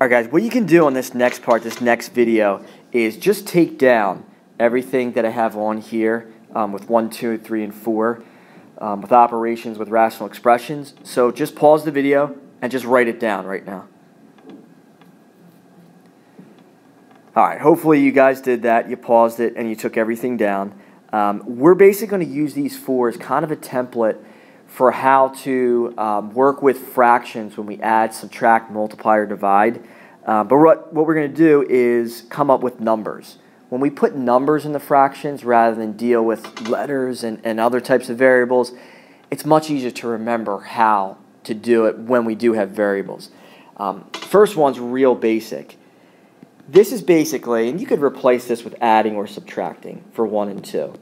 All right, guys, what you can do on this next part, this next video, is just take down everything that I have on here with 1, 2, 3, and 4, with operations, with rational expressions. So just pause the video and just write it down right now. All right, hopefully you guys did that. You paused it and you took everything down. We're basically going to use these four as kind of a template for how to work with fractions when we add, subtract, multiply, or divide. But what we're going to do is come up with numbers. When we put numbers in the fractions rather than deal with letters and other types of variables, it's much easier to remember how to do it when we do have variables. First one's real basic. This is basically, and you could replace this with adding or subtracting for 1 and 2.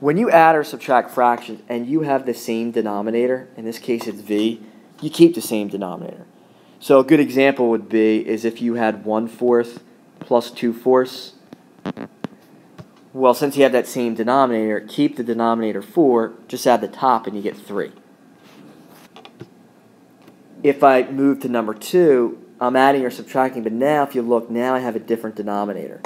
When you add or subtract fractions and you have the same denominator, in this case it's v, you keep the same denominator. So a good example would be is if you had 1/4 plus 2/4. Well, since you have that same denominator, keep the denominator 4, just add the top and you get 3. If I move to number 2, I'm adding or subtracting, but now if you look, now I have a different denominator.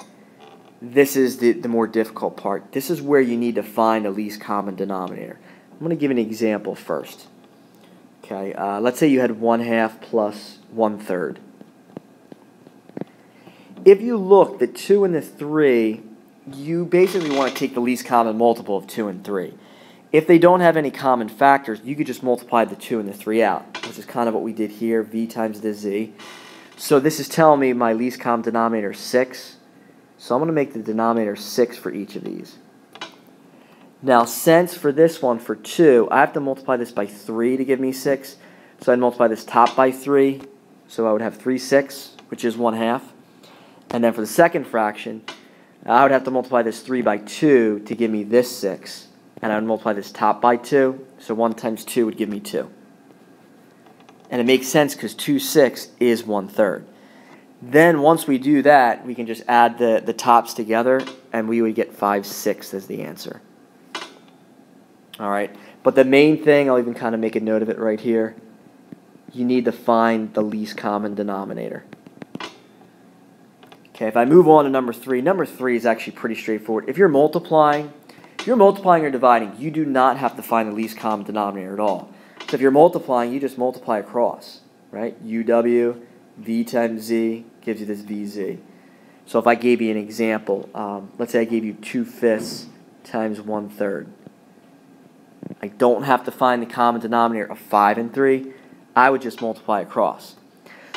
This is the more difficult part. This is where you need to find the least common denominator. I'm going to give an example first. Okay, let's say you had 1/2 plus 1/3. If you look, the 2 and the 3, you basically want to take the least common multiple of 2 and 3. If they don't have any common factors, you could just multiply the 2 and the 3 out, which is kind of what we did here, v times the z. So this is telling me my least common denominator is 6. So I'm going to make the denominator 6 for each of these. Now, since for this one, for 2, I have to multiply this by 3 to give me 6. So I'd multiply this top by 3. So I would have 3/6, which is 1/2. And then for the second fraction, I would have to multiply this 3 by 2 to give me this 6. And I would multiply this top by 2. So 1 times 2 would give me 2. And it makes sense because 2/6 is 1/3. Then once we do that, we can just add the tops together and we would get 5/6 as the answer. All right, but the main thing, I'll even kind of make a note of it right here, you need to find the least common denominator. Okay, if I move on to number 3 is actually pretty straightforward. If you're multiplying or dividing, you do not have to find the least common denominator at all. So if you're multiplying, you just multiply across, right? UW, v times z gives you this vz. So if I gave you an example, let's say I gave you 2/5 times 1/3. I don't have to find the common denominator of 5 and 3. I would just multiply across.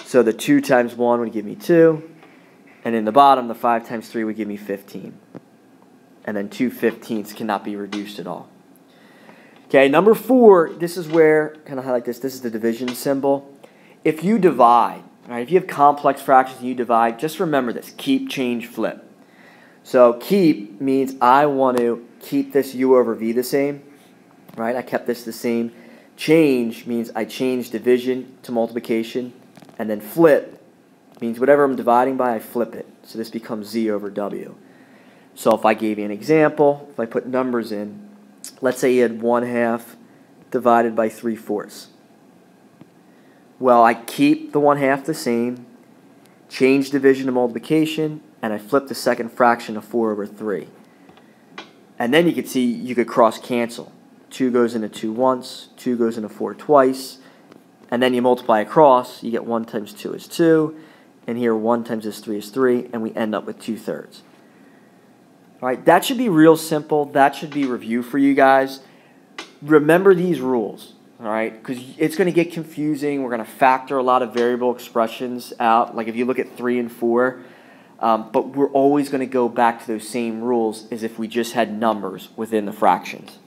So the 2 times 1 would give me 2. And in the bottom, the 5 times 3 would give me 15. And then 2/15 cannot be reduced at all. Okay, number 4, this is where, kind of highlight this, this is the division symbol. If you divide, right, if you have complex fractions and you divide, just remember this, keep, change, flip. So keep means I want to keep this u over v the same, right? I kept this the same. Change means I change division to multiplication. And then flip means whatever I'm dividing by, I flip it. So this becomes z over w. So if I gave you an example, if I put numbers in, let's say you had 1/2 divided by 3/4. Well, I keep the 1/2 the same, change division to multiplication, and I flip the second fraction to 4 over 3. And then you could see you could cross cancel. 2 goes into 2 once, 2 goes into 4 twice, and then you multiply across, you get 1 times 2 is 2, and here 1 times this 3 is 3, and we end up with 2/3. All right, that should be real simple. That should be review for you guys. Remember these rules, all right, because it's going to get confusing. We're going to factor a lot of variable expressions out, like if you look at 3 and 4, but we're always going to go back to those same rules as if we just had numbers within the fractions.